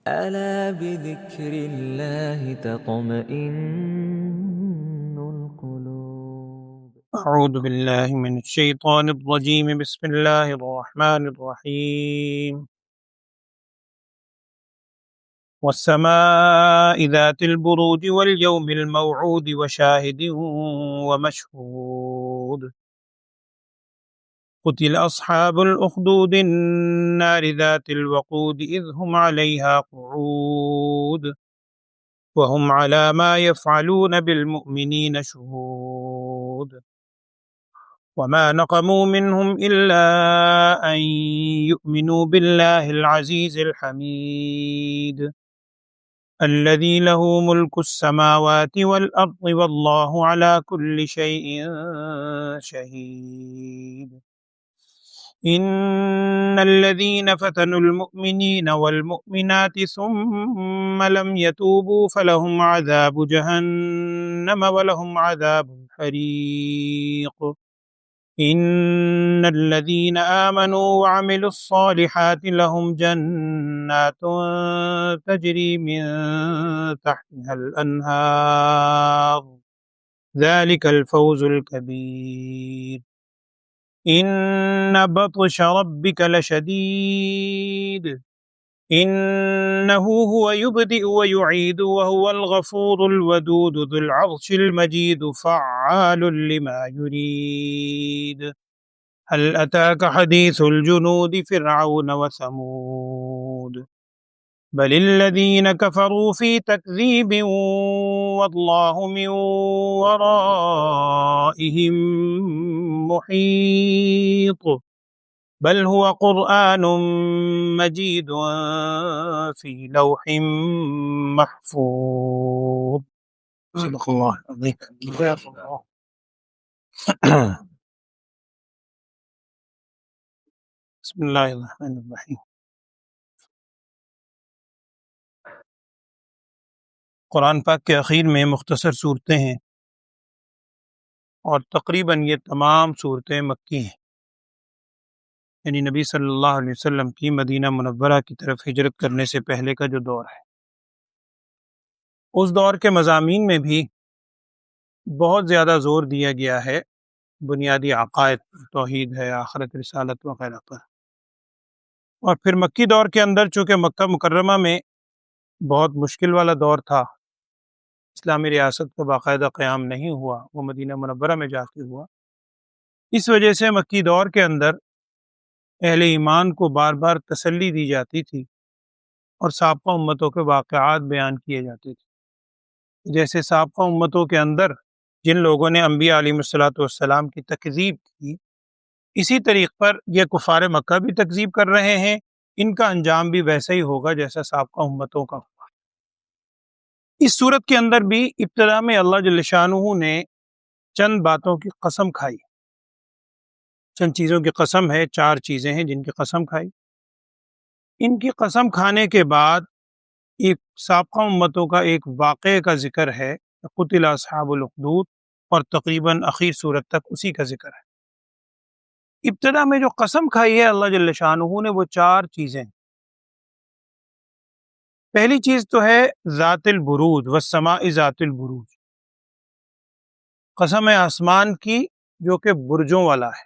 ألا بذكر الله تطمئن القلوب. أعوذ بالله من الشيطان الرجيم. بسم الله الرحمن الرحيم. والسماء ذات البروج واليوم الموعود وشاهد ومشهود. قتل أصحاب الأخدود النار ذات الوقود إذ هم عليها قعود وهم على ما يفعلون بالمؤمنين شهود. وما نقموا منهم إلا أن يؤمنوا بالله العزيز الحميد الذي له ملك السماوات والأرض والله على كل شيء شهيد. إن الذين فتنوا المؤمنين والمؤمنات ثم لم يتوبوا فلهم عذاب جهنم ولهم عذاب الحريق. إن الذين آمنوا وعملوا الصالحات لهم جنات تجري من تحتها الأنهار ذلك الفوز الكبير. إن بطش ربك لشديد إنه هو يبدئ ويعيد وهو الغفور الودود ذو العرش المجيد فعال لما يريد. هل أتاك حديث الجنود فرعون وثمود بل الذين كفروا في تكذيب والله من ورائهم محيط بل هو قرآن مجيد في لوح محفوظ. صدق اللہ العظیم. بسم اللہ الرحمن الرحیم. قرآن پاک کے اخیر میں مختصر صورتیں ہیں اور تقریباً یہ تمام صورتیں مکی ہیں، یعنی نبی صلی اللہ علیہ وسلم کی مدینہ منورہ کی طرف ہجرت کرنے سے پہلے کا جو دور ہے، اس دور کے مضامین میں بھی بہت زیادہ زور دیا گیا ہے بنیادی عقائد پر، توحید ہے، آخرت، رسالت وغیرہ پر. اور پھر مکی دور کے اندر چونکہ مکہ مکرمہ میں بہت مشکل والا دور تھا، اسلامی ریاست کا باقاعدہ قیام نہیں ہوا، وہ مدینہ منورہ میں جا کے ہوا، اس وجہ سے مکی دور کے اندر اہل ایمان کو بار بار تسلی دی جاتی تھی اور سابقہ امتوں کے واقعات بیان کیے جاتے تھے. جیسے سابقہ امتوں کے اندر جن لوگوں نے انبیاء علیہ الصلوۃ والسلام کی تکذیب کی، اسی طریق پر یہ کفار مکہ بھی تکذیب کر رہے ہیں، ان کا انجام بھی ویسا ہی ہوگا جیسا سابقہ امتوں کا ہوا. اس صورت کے اندر بھی ابتدا میں اللہ جل شانہ نے چند باتوں کی قسم کھائی، چند چیزوں کی قسم ہے، 4 چیزیں ہیں جن کی قسم کھائی. ان کی قسم کھانے کے بعد ایک سابقہ امتوں کا ایک واقعے کا ذکر ہے، قتل اصحاب الاخدود، اور تقریباً اخیر صورت تک اسی کا ذکر ہے. ابتدا میں جو قسم کھائی ہے اللہ جل شانہ نے وہ 4 چیزیں. پہلی چیز تو ہے ذات البروج والسماء ذات البروج، قسم ہے آسمان کی جو کہ برجوں والا ہے.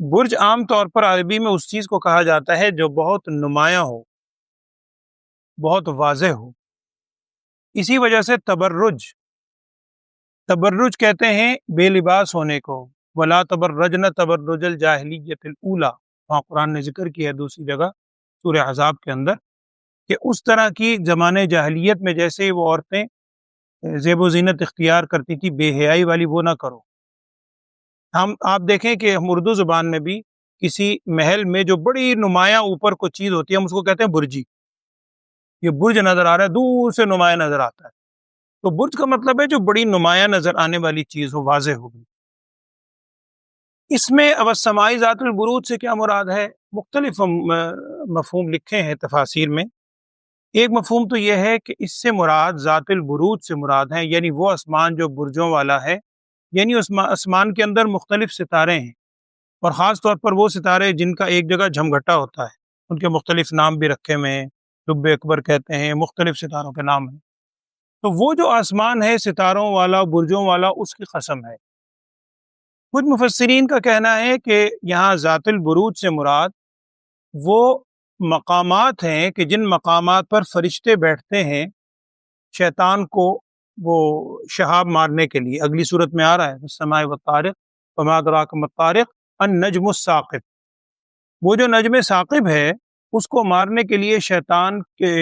برج عام طور پر عربی میں اس چیز کو کہا جاتا ہے جو بہت نمایاں ہو، بہت واضح ہو. اسی وجہ سے تبرج کہتے ہیں بے لباس ہونے کو. ولا تبرجن تبرج الجاہلیت الاولی، وہاں قرآن نے ذکر کیا ہے دوسری جگہ سورہ احزاب کے اندر کہ اس طرح کی زمانے جاہلیت میں جیسے وہ عورتیں زیب و زینت اختیار کرتی تھی، بے حیائی والی وہ نہ کرو. آپ دیکھیں کہ ہم اردو زبان میں بھی کسی محل میں جو بڑی نمایاں اوپر کوئی چیز ہوتی ہے ہم اس کو کہتے ہیں برجی. یہ برج نظر آ رہا ہے، دور سے نمایاں نظر آتا ہے، تو برج کا مطلب ہے جو بڑی نمایاں نظر آنے والی چیز ہو، واضح ہوگی. اس میں اب السماء ذات البروج سے کیا مراد ہے؟ مختلف مفہوم لکھے ہیں تفاسیر میں. ایک مفہوم تو یہ ہے کہ اس سے مراد ذات البروج سے مراد ہے، یعنی وہ آسمان جو برجوں والا ہے، یعنی آسمان کے اندر مختلف ستارے ہیں، اور خاص طور پر وہ ستارے جن کا ایک جگہ جھمگھٹا ہوتا ہے، ان کے مختلف نام بھی رکھے ہوئے ہیں. لب اکبر کہتے ہیں، مختلف ستاروں کے نام ہیں۔ تو وہ جو آسمان ہے ستاروں والا، برجوں والا، اس کی قسم ہے۔ کچھ مفسرین کا کہنا ہے کہ یہاں ذات البروج سے مراد وہ مقامات ہیں کہ جن مقامات پر فرشتے بیٹھتے ہیں شیطان کو وہ شہاب مارنے کے لیے۔ اگلی صورت میں آ رہا ہے السماء والطارق وما ادراک ما الطارق النجم الثاقب۔ وہ جو نجم ثاقب ہے اس کو مارنے کے لیے شیطان کے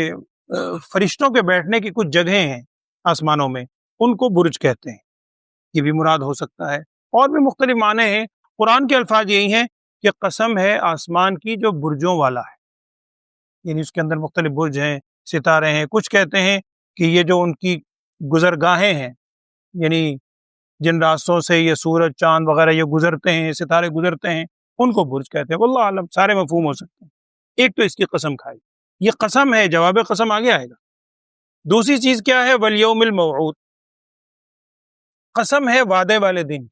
فرشتوں کے بیٹھنے کی کچھ جگہیں ہیں آسمانوں میں، ان کو برج کہتے ہیں۔ یہ بھی مراد ہو سکتا ہے، اور بھی مختلف معنی ہیں۔ قرآن کے الفاظ یہی ہیں کہ قسم ہے آسمان کی جو برجوں والا ہے، یعنی اس کے اندر مختلف برج ہیں، ستارے ہیں۔ کچھ کہتے ہیں کہ یہ جو ان کی گزرگاہیں ہیں، یعنی جن راستوں سے یہ سورج چاند وغیرہ یہ گزرتے ہیں، ستارے گزرتے ہیں، ان کو برج کہتے ہیں۔ واللہ عالم، سارے مفہوم ہو سکتے ہیں۔ ایک تو اس کی قسم کھائی، یہ قسم ہے، جواب قسم آگے آئے گا۔ دوسری چیز کیا ہے؟ والیوم الموعود، قسم ہے وعدے والے دن۔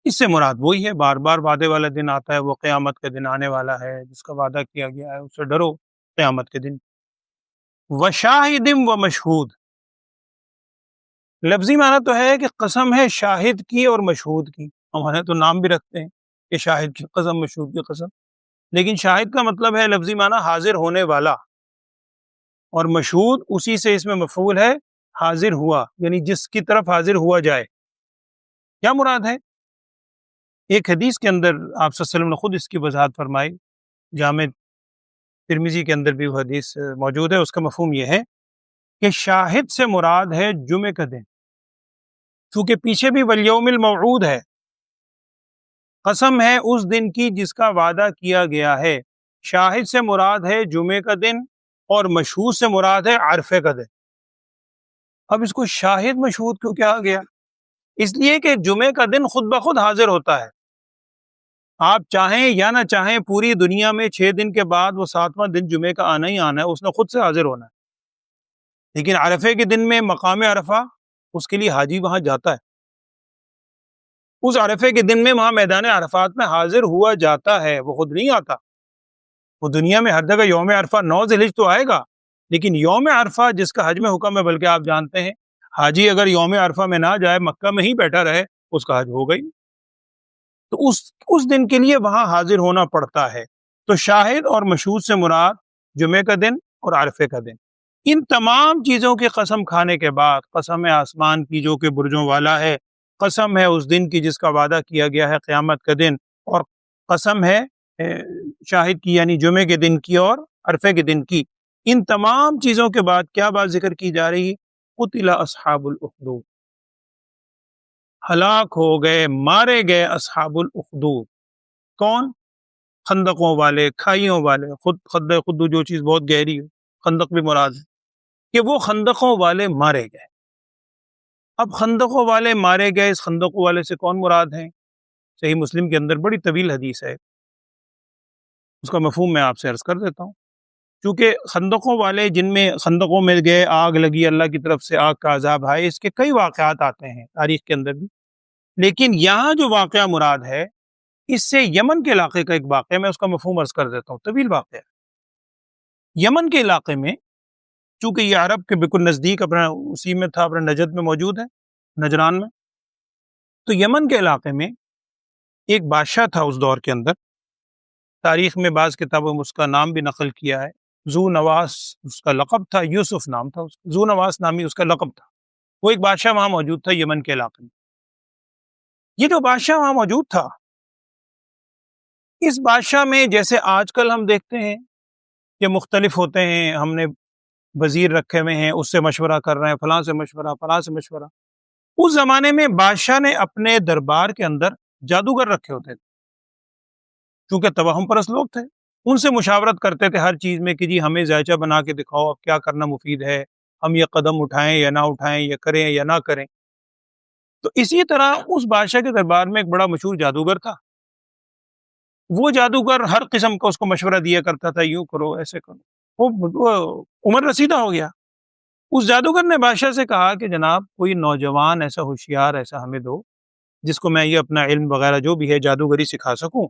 اس سے مراد وہی ہے، بار بار وعدے والا دن آتا ہے، وہ قیامت کے دن آنے والا ہے جس کا وعدہ کیا گیا ہے، اس سے ڈرو قیامت کے دن۔ وشاہد و مشہود، لفظی معنی تو ہے کہ قسم ہے شاہد کی اور مشہود کی۔ ہمارے تو نام بھی رکھتے ہیں کہ شاہد کی قسم، مشہود کی قسم، لیکن شاہد کا مطلب ہے لفظی معنی حاضر ہونے والا، اور مشہود اسی سے اس میں مفعول ہے حاضر ہوا، یعنی جس کی طرف حاضر ہوا جائے۔ کیا مراد ہے؟ ایک حدیث کے اندر آپ صلی اللہ علیہ وسلم نے خود اس کی وضاحت فرمائی، جامع ترمذی کے اندر بھی وہ حدیث موجود ہے۔ اس کا مفہوم یہ ہے کہ شاہد سے مراد ہے جمعے کا دن، چونکہ پیچھے بھی والیوم الموعود ہے، قسم ہے اس دن کی جس کا وعدہ کیا گیا ہے۔ شاہد سے مراد ہے جمعے کا دن، اور مشہود سے مراد ہے عرفے کا دن۔ اب اس کو شاہد مشہود کیوں کہا گیا؟ اس لیے کہ جمعے کا دن خود بخود حاضر ہوتا ہے، آپ چاہیں یا نہ چاہیں پوری دنیا میں 6 دن کے بعد وہ 7واں دن جمعے کا آنا ہی آنا ہے، اس نے خود سے حاضر ہونا ہے۔ لیکن عرفے کے دن میں مقام عرفہ، اس کے لیے حاجی وہاں جاتا ہے، اس عرفے کے دن میں وہاں میدان عرفات میں حاضر ہوا جاتا ہے، وہ خود نہیں آتا۔ وہ دنیا میں ہر جگہ یوم عرفہ 9 ذی الحجہ تو آئے گا، لیکن یوم عرفہ جس کا حج میں حکم ہے، بلکہ آپ جانتے ہیں حاجی اگر یوم عرفہ میں نہ جائے، مکہ میں ہی بیٹھا رہے، اس کا حج ہو گئی۔ تو اس دن کے لیے وہاں حاضر ہونا پڑتا ہے۔ تو شاہد اور مشہود سے مراد جمعے کا دن اور عرفے کا دن۔ ان تمام چیزوں کی قسم کھانے کے بعد، قسم ہے آسمان کی جو کہ برجوں والا ہے، قسم ہے اس دن کی جس کا وعدہ کیا گیا ہے قیامت کا دن، اور قسم ہے شاہد کی یعنی جمعے کے دن کی اور عرفے کے دن کی۔ ان تمام چیزوں کے بعد کیا بات ذکر کی جا رہی ہے؟ قتل اصحاب الاخدود، ہلاک ہو گئے، مارے گئے اصحاب الاخدود۔ کون؟ خندقوں والے، کھائیوں والے۔ خود جو چیز بہت گہری ہے، خندق بھی مراد ہے کہ وہ خندقوں والے مارے گئے۔ اب خندقوں والے مارے گئے، اس خندقوں والے سے کون مراد ہیں؟ صحیح مسلم کے اندر بڑی طویل حدیث ہے، اس کا مفہوم میں آپ سے عرض کر دیتا ہوں۔ چونکہ خندقوں والے جن میں خندقوں میں گئے، آگ لگی، اللہ کی طرف سے آگ کا عذاب آئے، اس کے کئی واقعات آتے ہیں تاریخ کے اندر بھی، لیکن یہاں جو واقعہ مراد ہے اس سے یمن کے علاقے کا ایک واقعہ، میں اس کا مفہوم عرض کر دیتا ہوں، طویل واقعہ ہے۔ یمن کے علاقے میں، چونکہ یہ عرب کے بالکل نزدیک اپنا اسی میں تھا، اپنے نجد میں موجود ہے، نجران میں، تو یمن کے علاقے میں ایک بادشاہ تھا اس دور کے اندر۔ تاریخ میں بعض کتابوں میں اس کا نام بھی نقل کیا ہے، ذو نواس اس کا لقب تھا، یوسف نام تھا اس کا، ذو نواس نامی اس کا لقب تھا۔ وہ ایک بادشاہ وہاں موجود تھا یمن کے علاقے میں۔ یہ جو بادشاہ وہاں موجود تھا، اس بادشاہ میں جیسے آج کل ہم دیکھتے ہیں کہ مختلف ہوتے ہیں، ہم نے وزیر رکھے ہوئے ہیں، اس سے مشورہ کر رہے ہیں، فلاں سے مشورہ، فلاں سے مشورہ۔ اس زمانے میں بادشاہ نے اپنے دربار کے اندر جادوگر رکھے ہوتے تھے، چونکہ توہم پرست لوگ تھے، ان سے مشاورت کرتے تھے ہر چیز میں کہ جی ہمیں ذائچہ بنا کے دکھاؤ، اب کیا کرنا مفید ہے، ہم یہ قدم اٹھائیں یا نہ اٹھائیں، یہ کریں یا نہ کریں۔ تو اسی طرح اس بادشاہ کے دربار میں ایک بڑا مشہور جادوگر تھا۔ وہ جادوگر ہر قسم کا اس کو مشورہ دیا کرتا تھا، یوں کرو، ایسے کرو۔ وہ عمر رسیدہ ہو گیا۔ اس جادوگر نے بادشاہ سے کہا کہ جناب کوئی نوجوان ایسا ہوشیار ایسا ہمیں دو جس کو میں یہ اپنا علم وغیرہ جو بھی ہے جادوگری سکھا سکوں،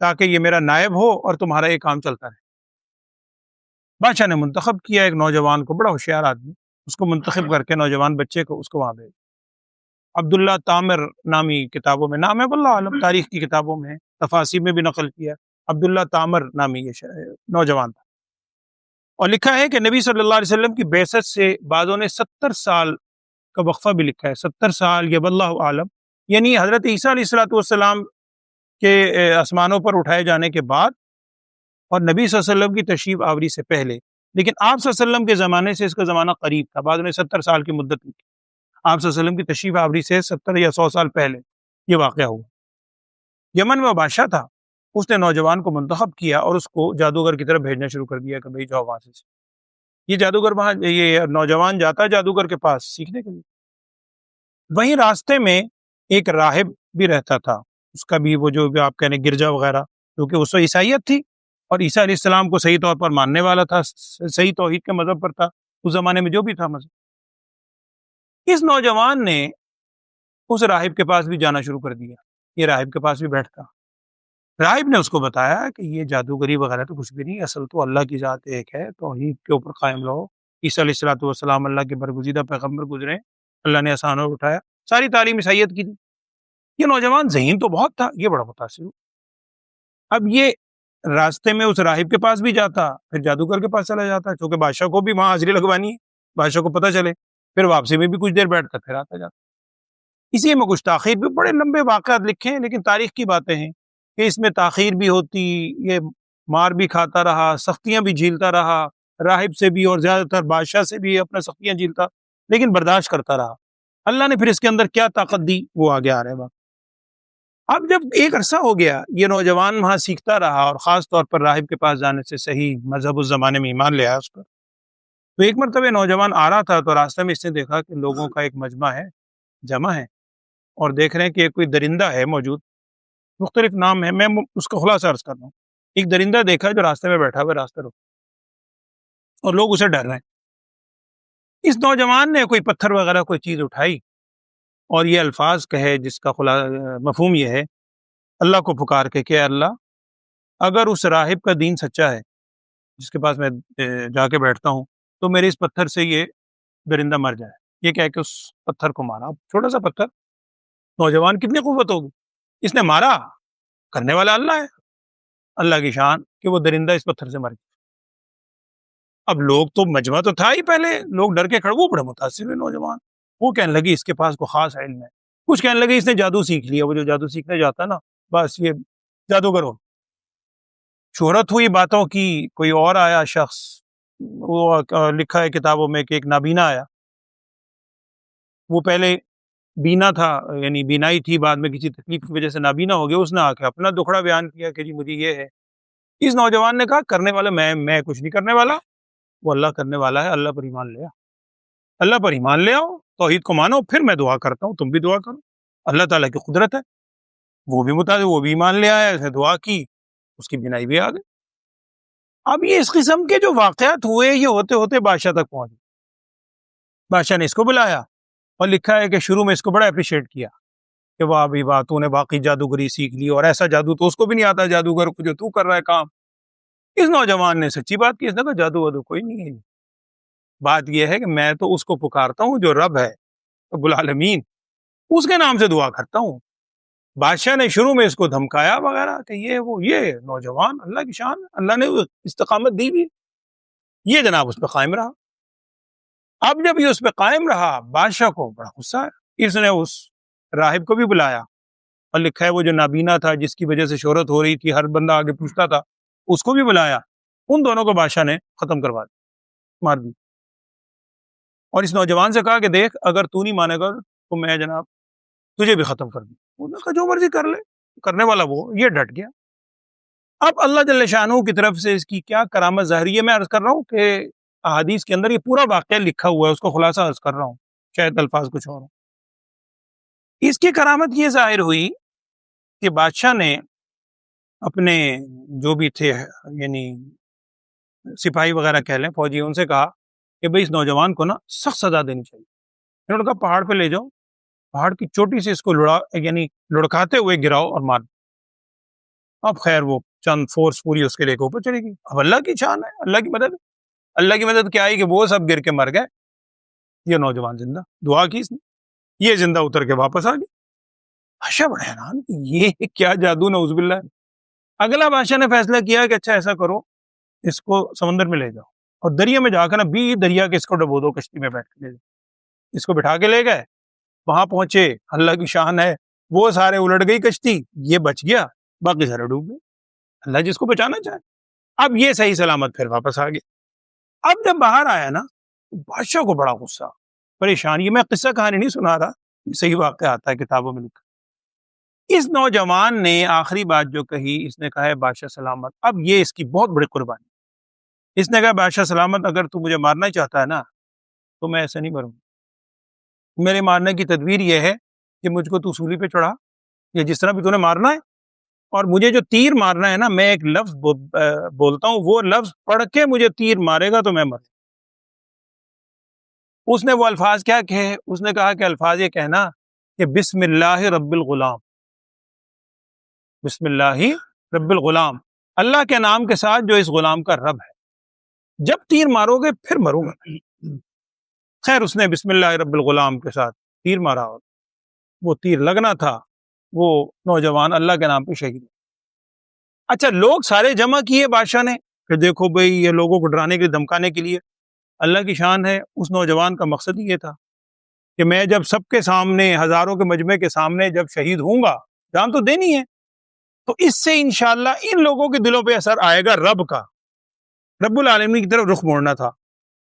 تاکہ یہ میرا نائب ہو اور تمہارا یہ کام چلتا رہے۔ بادشاہ نے منتخب کیا ایک نوجوان کو، بڑا ہوشیار آدمی، اس کو منتخب کر کے نوجوان بچے کو اس کو وہاں بھیجا۔ عبداللہ تامر نامی کتابوں میں نام ہے، واللہ عالم تاریخ کی کتابوں میں تفاسیر میں بھی نقل کیا، عبداللہ تامر نامی یہ نوجوان تھا، اور لکھا ہے کہ نبی صلی اللہ علیہ وسلم کی بعثت سے بعضوں نے 70 سال کا وقفہ بھی لکھا ہے، 70 سال، یہ واللہ عالم، یعنی حضرت عیسیٰ علیہ السلام کے آسمانوں پر اٹھائے جانے کے بعد اور نبی صلی اللہ علیہ وسلم کی تشریف آوری سے پہلے، لیکن آپ صلی اللہ علیہ وسلم کے زمانے سے اس کا زمانہ قریب تھا، بعضوں نے 70 سال کی مدت لکھی، آپ صلی اللہ علیہ وسلم کی تشریف آوری سے 70 یا 100 سال پہلے یہ واقعہ ہوا۔ یمن میں وہ بادشاہ تھا، اس نے نوجوان کو منتخب کیا اور اس کو جادوگر کی طرف بھیجنا شروع کر دیا کہ بھائی جاؤ وہاں سے۔ یہ جادوگر وہاں، یہ نوجوان جاتا ہے جادوگر کے پاس سیکھنے کے لیے۔ وہیں راستے میں ایک راہب بھی رہتا تھا، اس کا بھی وہ جو آپ کہنے گرجا وغیرہ، کیونکہ اس وقت عیسائیت تھی اور عیسیٰ علیہ السلام کو صحیح طور پر ماننے والا تھا، صحیح توحید کے مذہب پر تھا، اس زمانے میں جو بھی تھا مذہب۔ اس نوجوان نے اس راہب کے پاس بھی جانا شروع کر دیا، یہ راہب کے پاس بھی بیٹھتا، راہب نے اس کو بتایا کہ یہ جادوگری وغیرہ تو کچھ بھی نہیں، اصل تو اللہ کی ذات ایک ہے، توحید کے اوپر قائم رہو، عیسیٰ علیہ السلام اللہ کے برگزیدہ پیغمبر گزرے، اللہ نے آسانوں اٹھایا، ساری تعلیم عیسائیت کی تھی۔ یہ نوجوان ذہین تو بہت تھا، یہ بڑا متاثر ہوا۔ اب یہ راستے میں اس راہب کے پاس بھی جاتا، پھر جادوگر کے پاس چلا جاتا، کیونکہ بادشاہ کو بھی وہاں حاضری لگوانی ہے، بادشاہ کو پتہ چلے، پھر واپسی میں بھی کچھ دیر بیٹھتا، پھر آتا جاتا۔ اسی میں کچھ تاخیر بھی، بڑے لمبے واقعات لکھے ہیں، لیکن تاریخ کی باتیں ہیں کہ اس میں تاخیر بھی ہوتی، یہ مار بھی کھاتا رہا، سختیاں بھی جھیلتا رہا، راہب سے بھی اور زیادہ تر بادشاہ سے بھی اپنا سختیاں جھیلتا، لیکن برداشت کرتا رہا۔ اللہ نے پھر اس کے اندر کیا طاقت دی وہ آگے آ رہے ہیں۔ اب جب ایک عرصہ ہو گیا، یہ نوجوان وہاں سیکھتا رہا اور خاص طور پر راہب کے پاس جانے سے صحیح مذہب اس زمانے میں ایمان لے آیا اس پر۔ تو ایک مرتبہ نوجوان آ رہا تھا تو راستے میں اس نے دیکھا کہ لوگوں کا ایک مجمع ہے، جمع ہے، اور دیکھ رہے ہیں کہ کوئی درندہ ہے موجود، مختلف نام ہے، میں اس کا خلاصہ عرض کر رہا ہوں۔ ایک درندہ دیکھا جو راستے میں بیٹھا ہوا، راستہ روک، اور لوگ اسے ڈر رہے ہیں۔ اس نوجوان نے کوئی پتھر وغیرہ کوئی چیز اٹھائی اور یہ الفاظ کہے جس کا مفہوم یہ ہے، اللہ کو پکار کے کہ اللہ اگر اس راہب کا دین سچا ہے جس کے پاس میں جا کے بیٹھتا ہوں تو میرے اس پتھر سے یہ درندہ مر جائے۔ یہ کہہ کے اس پتھر کو مارا، چھوٹا سا پتھر، نوجوان کتنی قوت ہوگی، اس نے مارا، کرنے والا اللہ ہے، اللہ کی شان کہ وہ درندہ اس پتھر سے مر گیا۔ اب لوگ تو مجمع تو تھا ہی، پہلے لوگ ڈر کے کھڑے، وہ بڑے متاثر ہوئے نوجوان، وہ کہنے لگی اس کے پاس کوئی خاص علم ہے، کچھ کہنے لگے اس نے جادو سیکھ لیا، وہ جو جادو سیکھنے جاتا نا بس یہ جادوگر ہو۔ شہرت ہوئی باتوں کی، کوئی اور آیا شخص، وہ لکھا ہے کتابوں میں کہ ایک نابینا آیا، وہ پہلے بینا تھا، یعنی بینائی تھی، بعد میں کسی تکلیف کی وجہ سے نابینا ہو گیا، اس نے آ کے اپنا دکھڑا بیان کیا کہ جی مجھے یہ ہے۔ اس نوجوان نے کہا کرنے والا میں کچھ نہیں کرنے والا، وہ اللہ کرنے والا ہے، اللہ پر ایمان لے آؤ، اللہ پر ایمان لے آؤ، توحید کو مانو، پھر میں دعا کرتا ہوں، تم بھی دعا کرو، اللہ تعالیٰ کی قدرت ہے۔ وہ بھی وہ بھی ایمان لے آیا، اس نے دعا کی، اس کی بینائی بھی آ گئی۔ اب یہ اس قسم کے جو واقعات ہوئے، یہ ہوتے ہوتے بادشاہ تک پہنچ گئے۔ بادشاہ نے اس کو بلایا اور لکھا ہے کہ شروع میں اس کو بڑا اپریشیٹ کیا کہ واہ بھی واہ، تو نے باقی جادوگری سیکھ لی، اور ایسا جادو تو اس کو بھی نہیں آتا جادوگر کو جو تو کر رہا ہے کام۔ اس نوجوان نے سچی بات کی، اس نے کہا جادو وادو کوئی نہیں ہے، بات یہ ہے کہ میں تو اس کو پکارتا ہوں جو رب ہے، رب العالمین، اس کے نام سے دعا کرتا ہوں۔ بادشاہ نے شروع میں اس کو دھمکایا وغیرہ کہ یہ نوجوان اللہ کی شان، اللہ نے استقامت دی بھی، یہ جناب اس پہ قائم رہا۔ اب جب یہ اس پہ قائم رہا، بادشاہ کو بڑا غصہ ہے، اس نے اس راہب کو بھی بلایا، اور لکھا ہے وہ جو نابینا تھا جس کی وجہ سے شہرت ہو رہی تھی، ہر بندہ آگے پوچھتا تھا، اس کو بھی بلایا، ان دونوں کو بادشاہ نے ختم کروا دیا، مار دی، اور اس نوجوان سے کہا کہ دیکھ اگر تو نہیں مانے گا تو میں جناب تجھے بھی ختم کر دوں۔ انہوں نے کہا جو مرضی کر لے، کرنے والا وہ، یہ ڈٹ گیا۔ اب اللہ جل شانہ کی طرف سے اس کی کیا کرامت ظاہری ہے، میں عرض کر رہا ہوں کہ احادیث کے اندر یہ پورا واقعہ لکھا ہوا ہے، اس کو خلاصہ عرض کر رہا ہوں، شاید الفاظ کچھ اور ہوں۔ اس کی کرامت یہ ظاہر ہوئی کہ بادشاہ نے اپنے جو بھی تھے، یعنی سپاہی وغیرہ کہہ لیں، فوجی، ان سے کہا کہ بھئی اس نوجوان کو نا سخت سزا دینی چاہیے۔ انہوں نے کہا پہاڑ پہ لے جاؤ، پہاڑ کی چوٹی سے اس کو لڑکاتے ہوئے گراؤ اور مار۔ اب خیر وہ چند فورس پوری اس کے لے کے اوپر چلے گی، اب اللہ کی شان ہے، اللہ کی مدد ہے۔ اللہ کی مدد کیا آئی کہ وہ سب گر کے مر گئے، یہ نوجوان زندہ، دعا کی اس نے، یہ زندہ اتر کے واپس آ گیا۔ بادشاہ بڑے حیران کہ یہ کیا جادو، نعوذ باللہ۔ اگلا بادشاہ نے فیصلہ کیا کہ اچھا ایسا کرو، اس کو سمندر میں لے جاؤ اور دریا میں جا کر نا بھی دریا کے اس کو ڈبو دو، کشتی میں بیٹھ کے لے جاؤ۔ اس کو بٹھا کے لے گئے، وہاں پہنچے، اللہ کی شان ہے، وہ سارے الٹ گئی کشتی، یہ بچ گیا، باقی سارے ڈوب گئے۔ اللہ جس کو بچانا چاہے۔ اب یہ صحیح سلامت پھر واپس آ گیا۔ اب جب باہر آیا نا، بادشاہ کو بڑا غصہ، پریشان۔ یہ میں قصہ کہانی نہیں سنا رہا، یہ صحیح واقعہ آتا ہے کتابوں میں لکھا۔ اس نوجوان نے آخری بات جو کہی، اس نے کہا ہے بادشاہ سلامت۔ اب یہ اس کی بہت بڑی قربانی۔ اس نے کہا بادشاہ سلامت، اگر تو مجھے مارنا چاہتا ہے نا تو میں ایسے نہیں مروں گا۔ میرے مارنے کی تدبیر یہ ہے کہ مجھ کو تو سولی پہ چڑھا، یا جس طرح بھی تو نے مارنا ہے، اور مجھے جو تیر مارنا ہے نا، میں ایک لفظ بولتا ہوں، وہ لفظ پڑھ کے مجھے تیر مارے گا تو میں مر۔ اس نے وہ الفاظ کیا کہے؟ اس نے کہا کہ الفاظ یہ کہنا کہ بسم اللہ رب الغلام، بسم اللہ رب الغلام، اللہ کے نام کے ساتھ جو اس غلام کا رب ہے، جب تیر مارو گے پھر مروں گا۔ خیر اس نے بسم اللہ رب الغلام کے ساتھ تیر مارا، اور وہ تیر لگنا تھا، وہ نوجوان اللہ کے نام پہ شہید۔ اچھا لوگ سارے جمع کیے بادشاہ نے کہ دیکھو بھئی یہ لوگوں کو ڈرانے کے لیے، دھمکانے کے لیے۔ اللہ کی شان ہے، اس نوجوان کا مقصد ہی یہ تھا کہ میں جب سب کے سامنے، ہزاروں کے مجمع کے سامنے جب شہید ہوں گا، جان تو دینی ہے، تو اس سے انشاءاللہ ان لوگوں کے دلوں پہ اثر آئے گا رب کا، رب العالمین کی طرف رخ موڑنا تھا۔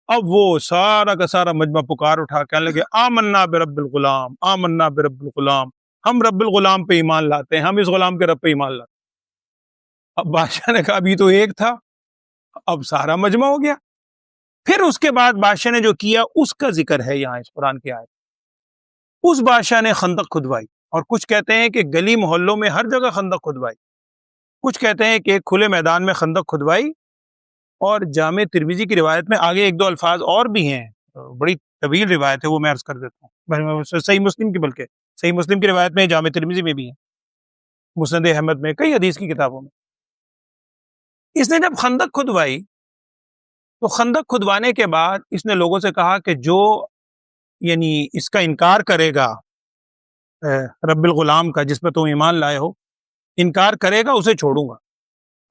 اب وہ سارا کا سارا مجمع پکار اٹھا کہنے لگے آمنا برب الغلام، آمنا برب الغلام، ہم رب الغلام پہ ایمان لاتے ہیں، ہم اس غلام کے رب پہ ایمان لاتے ہیں۔ اب بادشاہ نے کہا ابھی تو ایک تھا، اب سارا مجمع ہو گیا۔ پھر اس کے بعد بادشاہ نے جو کیا اس کا ذکر ہے یہاں اس قرآن کی آیت۔ اس بادشاہ نے خندق کھدوائی، اور کچھ کہتے ہیں کہ گلی محلوں میں ہر جگہ خندق کھدوائی، کچھ کہتے ہیں کہ ایک کھلے میدان میں خندق کھدوائی۔ اور جامع ترمذی کی روایت میں آگے ایک دو الفاظ اور بھی ہیں، بڑی طویل روایت ہے، وہ میں عرض کر دیتا ہوں، صحیح مسلم کی، بلکہ صحیح مسلم کی روایت میں، جامع ترمذی میں بھی ہے، مسند احمد میں، کئی حدیث کی کتابوں میں۔ اس نے جب خندق کھدوائی تو خندق کھدوانے کے بعد اس نے لوگوں سے کہا کہ جو یعنی اس کا انکار کرے گا، رب الغلام کا جس پہ تم ایمان لائے ہو، انکار کرے گا اسے چھوڑوں گا،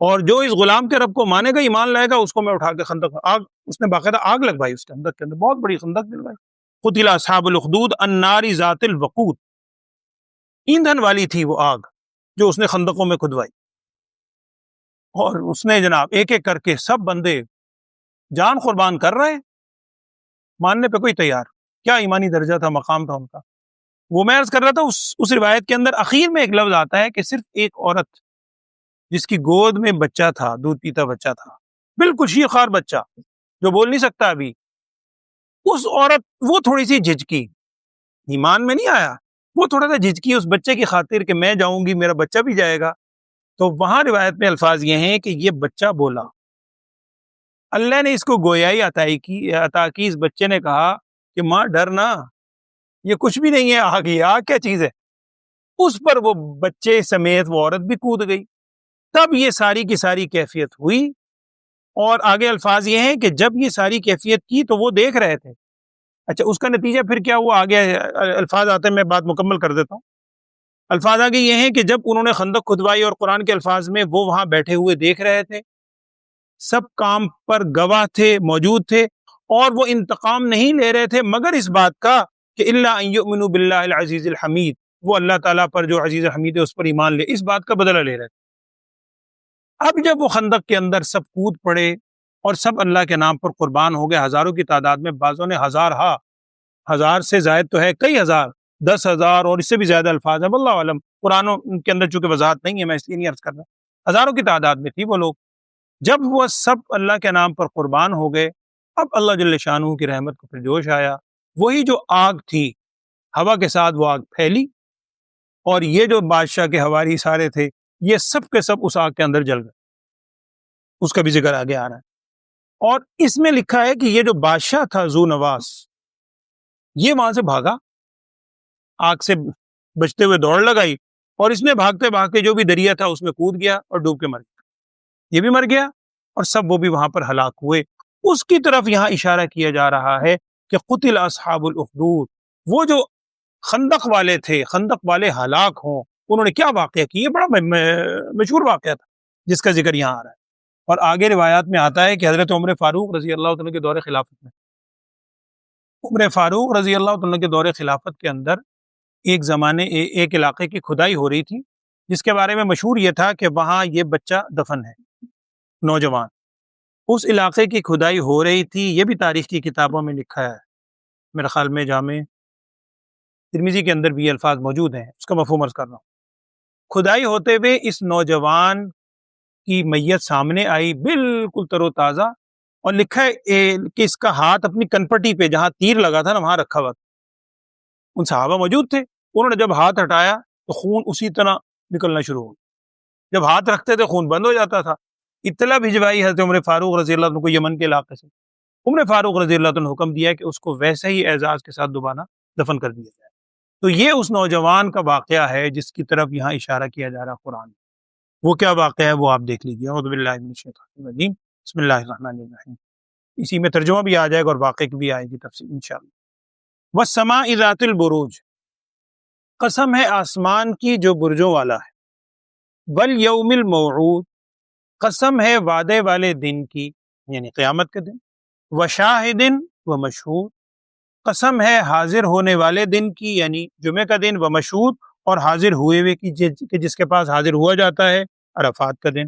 اور جو اس غلام کے رب کو مانے گا، ایمان لائے گا، اس کو میں اٹھا کے خندق آگ، اس نے باقاعدہ آگ لگوائی اس خندق کے اندر، بہت بڑی خندق دلوائی۔ قتل اصحاب الاخدود النار ذات الوقود، ایندھن والی تھی وہ آگ جو اس نے خندقوں میں کھدوائی۔ اور اس نے جناب ایک ایک کر کے سب بندے جان قربان کر رہے ہیں، ماننے پہ کوئی تیار۔ کیا ایمانی درجہ تھا، مقام تھا ان کا۔ وہ میں عرض کر رہا تھا اس روایت کے اندر اخیر میں ایک لفظ آتا ہے کہ صرف ایک عورت جس کی گود میں بچہ تھا، دودھ پیتا بچہ تھا، بالکل شیخوار بچہ جو بول نہیں سکتا ابھی، اس عورت وہ تھوڑی سی جھجکی، ایمان میں نہیں آیا، وہ تھوڑا سا جھجکی اس بچے کی خاطر کہ میں جاؤں گی میرا بچہ بھی جائے گا۔ تو وہاں روایت میں الفاظ یہ ہیں کہ یہ بچہ بولا، اللہ نے اس کو گویائی عطا کی، اس بچے نے کہا کہ ماں ڈرنا، یہ کچھ بھی نہیں ہے، آگ، یہ آگ کیا چیز ہے۔ اس پر وہ بچے سمیت وہ عورت بھی کود گئی۔ تب یہ ساری کی ساری کیفیت ہوئی، اور آگے الفاظ یہ ہیں کہ جب یہ ساری کیفیت کی تو وہ دیکھ رہے تھے۔ اچھا اس کا نتیجہ پھر کیا ہوا، آگے الفاظ آتے ہیں، میں بات مکمل کر دیتا ہوں۔ الفاظ آگے یہ ہیں کہ جب انہوں نے خندق کھدوائی، اور قرآن کے الفاظ میں وہ وہاں بیٹھے ہوئے دیکھ رہے تھے، سب کام پر گواہ تھے، موجود تھے، اور وہ انتقام نہیں لے رہے تھے مگر اس بات کا کہ الا ان یؤمنوا باللہ العزیز الحمید، وہ اللہ تعالیٰ پر جو عزیز حمید ہے اس پر ایمان لے، اس بات کا بدلہ لے رہے تھے۔ اب جب وہ خندق کے اندر سب کود پڑے اور سب اللہ کے نام پر قربان ہو گئے، ہزاروں کی تعداد میں، بعضوں نے ہزار سے زائد تو ہے، کئی ہزار، 10,000 اور اس سے بھی زیادہ الفاظ ہیں، واللہ عالم، قرآن کے اندر چونکہ وضاحت نہیں ہے میں اس لیے نہیں عرض کر رہا، ہزاروں کی تعداد میں تھی وہ لوگ۔ جب وہ سب اللہ کے نام پر قربان ہو گئے، اب اللہ جل شانہ کی رحمت کو پھر جوش آیا، وہی جو آگ تھی، ہوا کے ساتھ وہ آگ پھیلی، اور یہ جو بادشاہ کے حواری سارے تھے، یہ سب کے سب اس آگ کے اندر جل گئے۔ اس کا بھی ذکر آگے آ رہا ہے، اور اس میں لکھا ہے کہ یہ جو بادشاہ تھا ذو نواس، یہ وہاں سے بھاگا، آگ سے بچتے ہوئے دوڑ لگائی، اور اس نے بھاگتے بھاگتے جو بھی دریا تھا اس میں کود گیا اور ڈوب کے مر گیا، یہ بھی مر گیا، اور سب وہ بھی وہاں پر ہلاک ہوئے۔ اس کی طرف یہاں اشارہ کیا جا رہا ہے کہ قتل اصحاب الاخدود، وہ جو خندق والے تھے، خندق والے ہلاک ہوں، انہوں نے کیا واقعہ کیا؟ یہ بڑا مشہور واقعہ تھا جس کا ذکر یہاں آ رہا ہے۔ اور آگے روایات میں آتا ہے کہ حضرت عمر فاروق رضی اللہ تعالیٰ کے دور خلافت میں، عمر فاروق رضی اللہ تعالیٰ کے دور خلافت کے اندر ایک علاقے کی کھدائی ہو رہی تھی، جس کے بارے میں مشہور یہ تھا کہ وہاں یہ بچہ دفن ہے، نوجوان۔ اس علاقے کی کھدائی ہو رہی تھی، یہ بھی تاریخ کی کتابوں میں لکھا ہے، میرے خیال میں جامع ترمذی کے اندر بھی یہ الفاظ موجود ہیں، اس کا مفہوم عرض کر رہا ہوں۔ کھدائی ہوتے ہوئے اس نوجوان کی میت سامنے آئی، بالکل تر و تازہ، اور لکھا ہے کہ اس کا ہاتھ اپنی کنپٹی پہ جہاں تیر لگا تھا نا وہاں رکھا ہوا تھا۔ ان صحابہ موجود تھے، انہوں نے جب ہاتھ ہٹایا تو خون اسی طرح نکلنا شروع ہو گیا، جب ہاتھ رکھتے تھے خون بند ہو جاتا تھا۔ اطلاع بھجوائی حضرت عمر فاروق رضی اللہ عنہ کو یمن کے علاقے سے، عمر فاروق رضی اللہ عنہ نے حکم دیا کہ اس کو ویسے ہی اعزاز کے ساتھ دوبارہ دفن کر دیا جائے۔ تو یہ اس نوجوان کا واقعہ ہے جس کی طرف یہاں اشارہ کیا جا رہا قرآن۔ وہ کیا واقعہ ہے وہ آپ دیکھ لیجیے۔ اعوذ باللہ من الشیطان الرجیم، بسم اللہ الرحمن الرحیم۔ اسی میں ترجمہ بھی آ جائے گا اور واقعے کی بھی آئے گی تفصیل انشاءاللہ۔ والسماء ذات البروج، قسم ہے آسمان کی جو برجوں والا ہے۔ والیوم الموعود، قسم ہے وعدے والے دن کی، یعنی قیامت کے دن۔ وشاہد ومشہود، قسم ہے حاضر ہونے والے دن کی، یعنی جمعے کا دن، ومشہود، اور حاضر ہوئے ہوئے کی کہ جس کے پاس حاضر ہوا جاتا ہے، عرفات کا دن۔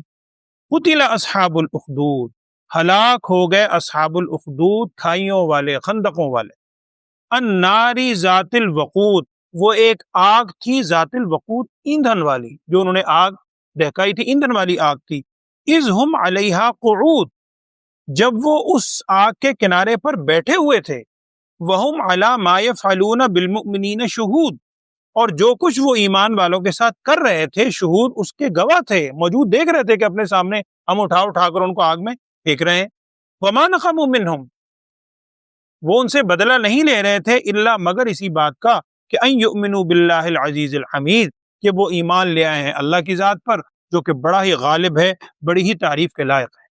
قتل اصحاب الاخدود، ہلاک ہو گئے اصحاب الاخدود، کھائیوں والے، خندقوں والے۔ الناری ذات الوقود، وہ ایک آگ تھی، ذات الوقود، ایندھن والی، جو انہوں نے آگ دہکائی تھی، ایندھن والی آگ تھی۔ اذ ہم علیہا قعود، جب وہ اس آگ کے کنارے پر بیٹھے ہوئے تھے۔ وہم علی ما یفعلون بالمؤمنین شہود، اور جو کچھ وہ ایمان والوں کے ساتھ کر رہے تھے، شہود، اس کے گواہ تھے، موجود دیکھ رہے تھے کہ اپنے سامنے ہم اٹھا کر ان کو آگ میں پھینک رہے ہیں۔ وما نقموا منہم، وہ ان سے بدلہ نہیں لے رہے تھے، الا مگر اسی بات کا کہ ان یؤمنوا باللہ العزیز الحمید، کہ وہ ایمان لے آئے ہیں اللہ کی ذات پر جو کہ بڑا ہی غالب ہے، بڑی ہی تعریف کے لائق ہے۔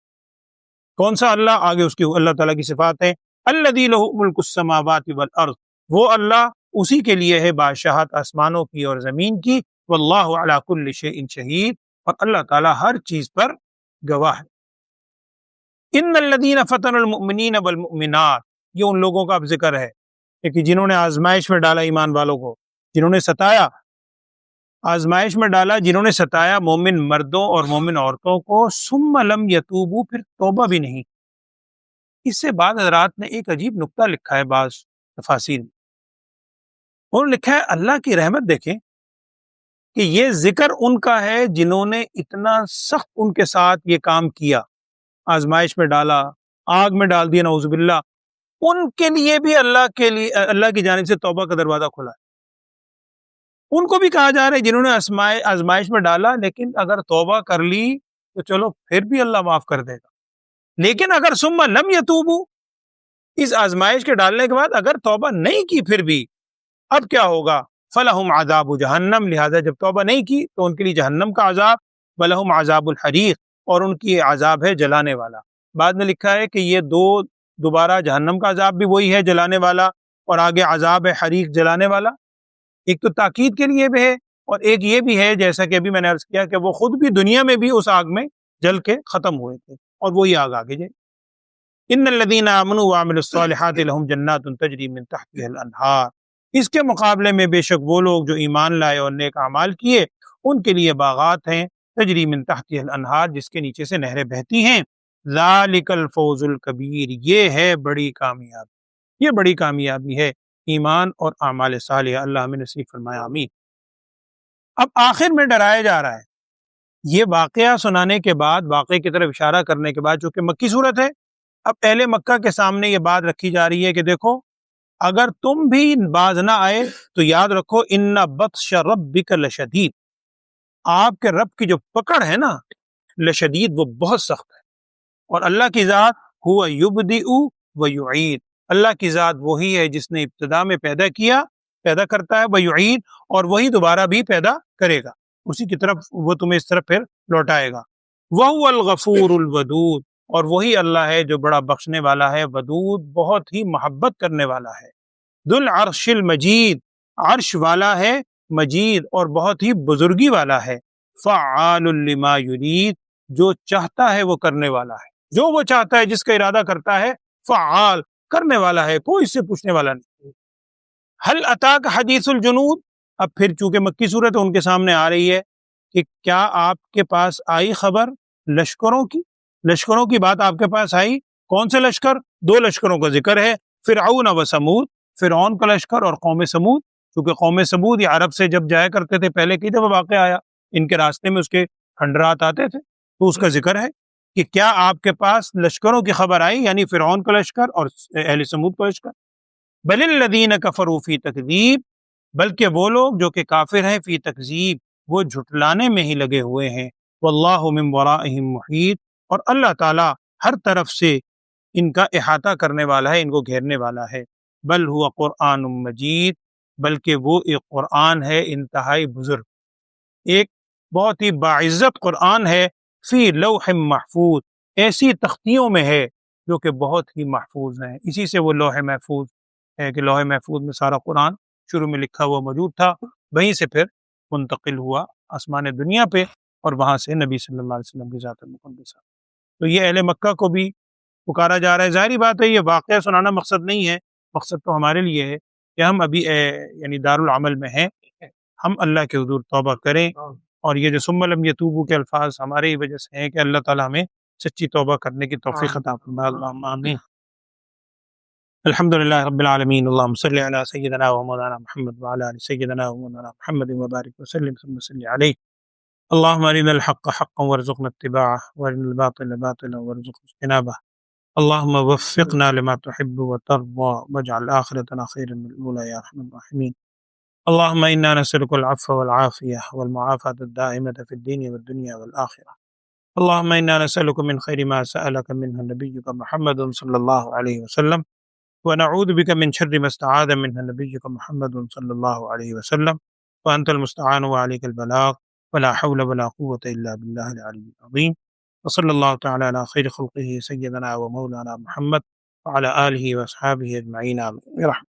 کون سا اللہ؟ آگے اس کی اللہ تعالیٰ کی صفات ہیں۔ الذی لہ ملک السماوات والارض، وہ اللہ، اسی کے لیے ہے بادشاہت آسمانوں کی اور زمین کی۔ واللہ علی کل شیء شہید، اور اللہ تعالیٰ ہر چیز پر گواہ ہے۔ ان الذین فتنوا المؤمنین والمؤمنات، یہ ان لوگوں کا اب ذکر ہے کہ جنہوں نے آزمائش میں ڈالا ایمان والوں کو، جنہوں نے ستایا، آزمائش میں ڈالا، جنہوں نے ستایا مومن مردوں اور مومن عورتوں کو، ثم لم یتوبوا، پھر توبہ بھی نہیں۔ اس سے بعد حضرات نے ایک عجیب نکتہ لکھا ہے بعض تفاسیر میں، انہوں نے لکھا ہے اللہ کی رحمت دیکھیں کہ یہ ذکر ان کا ہے جنہوں نے اتنا سخت ان کے ساتھ یہ کام کیا، آزمائش میں ڈالا، آگ میں ڈال دیا، نعوذ باللہ، ان کے لیے بھی اللہ کی جانب سے توبہ کا دروازہ کھلا ہے۔ ان کو بھی کہا جا رہا ہے جنہوں نے آزمائش میں ڈالا، لیکن اگر توبہ کر لی تو چلو پھر بھی اللہ معاف کر دے گا، لیکن اگر ثم لم یتوبوا، اس آزمائش کے ڈالنے کے بعد اگر توبہ نہیں کی پھر بھی، اب کیا ہوگا؟ فلہم عذاب جہنم، لہذا جب توبہ نہیں کی تو ان کے لیے جہنم کا عذاب، ولہم عذاب الحریق، اور ان کی عذاب ہے جلانے والا۔ بعد میں لکھا ہے کہ یہ دوبارہ جہنم کا عذاب بھی وہی ہے جلانے والا، اور آگے عذاب ہے حریق جلانے والا۔ ایک تو تاکید کے لیے بھی ہے، اور ایک یہ بھی ہے جیسا کہ ابھی میں نے عرض کیا کہ وہ خود بھی دنیا میں بھی اس آگ میں جل کے ختم ہوئے تھے، اور وہی آگ آگے جائے۔ ان الذین آمنوا وعملوا الصالحات لهم جنات تجری من تحتها الانہار، اس کے مقابلے میں بے شک وہ لوگ جو ایمان لائے اور نیک اعمال کیے، ان کے لیے باغات ہیں، تجری من تحتها الانہار، جس کے نیچے سے نہریں بہتی ہیں۔ ذالک الفوز الکبیر، یہ ہے بڑی کامیابی، یہ بڑی کامیابی ہے ایمان اور اعمال صالحہ، اللہ ہمیں نصیب فرمائے، آمین۔ اب آخر میں ڈرایا جا رہا ہے، یہ واقعہ سنانے کے بعد، واقعے کی طرف اشارہ کرنے کے بعد، چونکہ مکی صورت ہے، اب اہل مکہ کے سامنے یہ بات رکھی جا رہی ہے کہ دیکھو اگر تم بھی باز نہ آئے تو یاد رکھو ان بطش ربک لشدید، آپ کے رب کی جو پکڑ ہے نا لشدید، وہ بہت سخت ہے۔ اور اللہ کی ذات ہوا یبدئ و یعید، اللہ کی ذات وہی ہے جس نے ابتدا میں پیدا کرتا ہے، ویعید، اور وہی دوبارہ بھی پیدا کرے گا، اسی کی طرف وہ تمہیں اس طرف پھر لوٹائے گا۔ وَهُوَ الْغَفُورُ الْوَدُودُ، اور وہی اللہ ہے جو بڑا بخشنے والا ہے، ودود بہت ہی محبت کرنے والا ہے۔ ذو العرش المجید، عرش والا ہے، مجید اور بہت ہی بزرگی والا ہے۔ فعال لما یرید، جو چاہتا ہے وہ کرنے والا ہے، جو وہ چاہتا ہے، جس کا ارادہ کرتا ہے، فعال کرنے والا ہے، کوئی اس سے پوچھنے والا نہیں۔ حل اتاک حدیث الجنود، اب پھر چونکہ مکی صورت ان کے سامنے آ رہی ہے کہ کیا آپ کے پاس آئی خبر لشکروں کی؟ لشکروں کی بات آپ کے پاس آئی؟ کون سے لشکر؟ دو لشکروں کا ذکر ہے، فرعون و سمود، فرعون کا لشکر اور قوم سمود، کیونکہ قوم سمود یہ عرب سے جب جایا کرتے تھے، پہلے کئی دفعہ واقعہ آیا، ان کے راستے میں اس کے کھنڈرات آتے تھے، تو اس کا ذکر ہے کہ کیا آپ کے پاس لشکروں کی خبر آئی، یعنی فرعون کا لشکر اور اہل سمود کا لشکر۔ بل الذین کفروا فی تکذیب، بلکہ وہ لوگ جو کہ کافر ہیں، فی تکذیب، وہ جھٹلانے میں ہی لگے ہوئے ہیں۔ واللہ من ورائہم محیط، اور اللہ تعالی ہر طرف سے ان کا احاطہ کرنے والا ہے، ان کو گھیرنے والا ہے۔ بل ہوا قرآن مجید، بلکہ وہ ایک قرآن ہے انتہائی بزرگ، ایک بہت ہی باعزت قرآن ہے، فی لوح محفوظ، ایسی تختیوں میں ہے جو کہ بہت ہی محفوظ ہیں۔ اسی سے وہ لوح محفوظ ہے کہ لوح محفوظ میں سارا قرآن شروع میں لکھا ہوا موجود تھا، وہیں سے پھر منتقل ہوا آسمان دنیا پہ، اور وہاں سے نبی صلی اللہ علیہ وسلم کی ذات مقدسہ۔ تو یہ اہل مکہ کو بھی پکارا جا رہا ہے۔ ظاہری بات ہے یہ واقعہ سنانا مقصد نہیں ہے، مقصد تو ہمارے لیے ہے کہ ہم ابھی یعنی دارالعمل میں ہیں، ہم اللہ کے حضور توبہ کریں، اور یہ جو ثم لم یتوبوا کے الفاظ ہمارے ہی وجہ سے ہیں کہ اللہ تعالیٰ ہمیں سچی توبہ کرنے کی توفیق عطا فرمائے، اللہم آمین۔ الحمدللہ رب العالمین، اللہم صلی علی سیدنا و مولانا محمد وعلی آل سیدنا و مولانا محمد وبارک وسلم ثم صلی علیہ۔ اللہم ارنا الحق حقا وارزقنا اتباعہ، وارنا الباطل باطلا وارزقنا اجتنابہ۔ اللہم وفقنا لما تحب وترضى واجعل آخرتنا خيرا من الأولى يا أرحم الراحمين۔ اللهم إنا نسألك العفو والعافية والمعافاة الدائمة في الدين والدنيا والآخرة۔ اللهم إنا نسألك من خير ما سألك منه نبيك محمد صلى الله عليه وسلم، ونعوذ بك من شر ما استعاذ منه نبيك محمد صلى الله عليه وسلم، وأنت المستعان وعليك البلاغ، ولا حول ولا قوة إلا بالله العلي العظيم۔ وصلى الله تعالى على خير خلقه سيدنا ومولانا محمد وعلى آله وأصحابه أجمعين، آمين برحمته۔